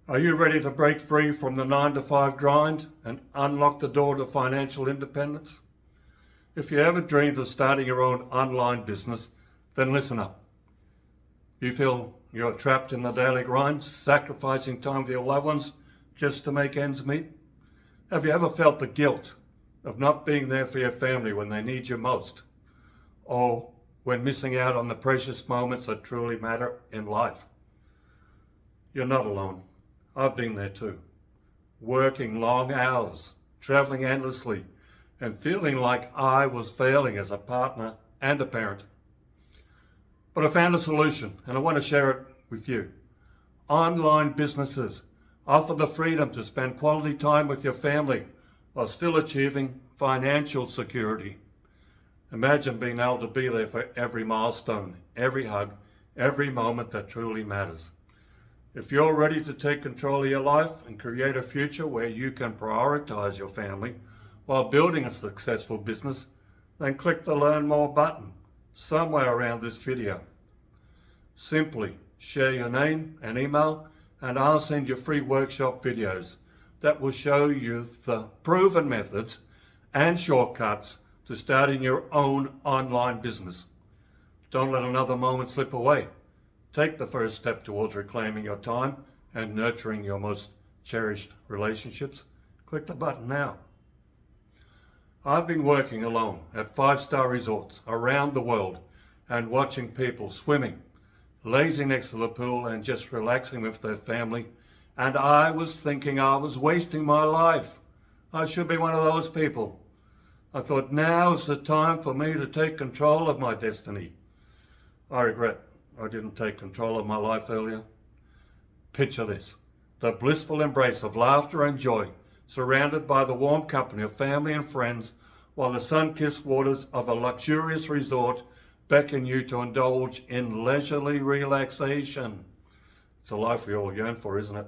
Are you ready to break free from the 9-to-5 grind and unlock the door to financial independence? If you ever dreamed of starting your own online business, then listen up. You feel you're trapped in the daily grind, sacrificing time for your loved ones just to make ends meet? Have you ever felt the guilt of not being there for your family when they need you most? Or when missing out on the precious moments that truly matter in life? You're not alone. I've been there too. Working long hours, traveling endlessly, and feeling like I was failing as a partner and a parent. But I found a solution, and I want to share it with you. Online businesses offer the freedom to spend quality time with your family while still achieving financial security. Imagine being able to be there for every milestone, every hug, every moment that truly matters. If you're ready to take control of your life and create a future where you can prioritize your family while building a successful business, then click the Learn More button somewhere around this video. Simply share your name and email, and I'll send you free workshop videos that will show you the proven methods and shortcuts to starting your own online business. Don't let another moment slip away. Take the first step towards reclaiming your time and nurturing your most cherished relationships. Click the button now. I've been working alone at 5-star resorts around the world and watching people swimming, lazy next to the pool and just relaxing with their family. And I was thinking I was wasting my life. I should be one of those people. I thought now's the time for me to take control of my destiny. I regret I didn't take control of my life earlier. Picture this: the blissful embrace of laughter and joy, surrounded by the warm company of family and friends, while the sun-kissed waters of a luxurious resort beckon you to indulge in leisurely relaxation. It's a life we all yearn for, isn't it?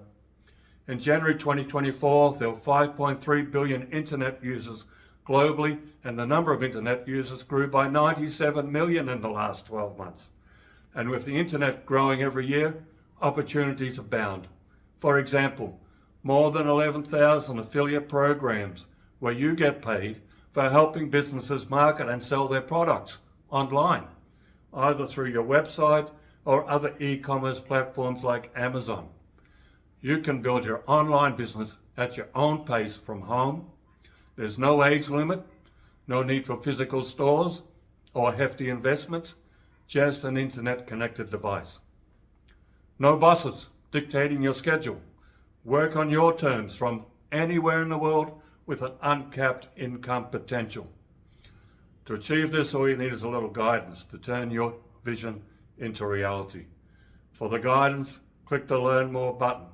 In January 2024, there were 5.3 billion internet users globally, and the number of internet users grew by 97 million in the last 12 months. And with the internet growing every year, opportunities abound. For example, more than 11,000 affiliate programs where you get paid for helping businesses market and sell their products online, either through your website or other e-commerce platforms like Amazon. You can build your online business at your own pace from home. There's no age limit, no need for physical stores or hefty investments, just an internet-connected device. No bosses dictating your schedule. Work on your terms from anywhere in the world with an uncapped income potential. To achieve this, all you need is a little guidance to turn your vision into reality. For the guidance, click the Learn More button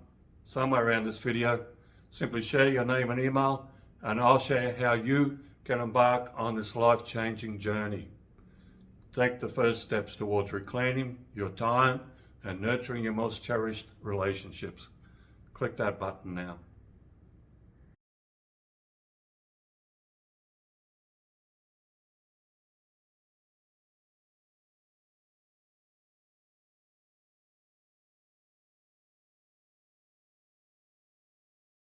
somewhere around this video. Simply share your name and email, and I'll share how you can embark on this life-changing journey. Take the first steps towards reclaiming your time and nurturing your most cherished relationships. Click that button now.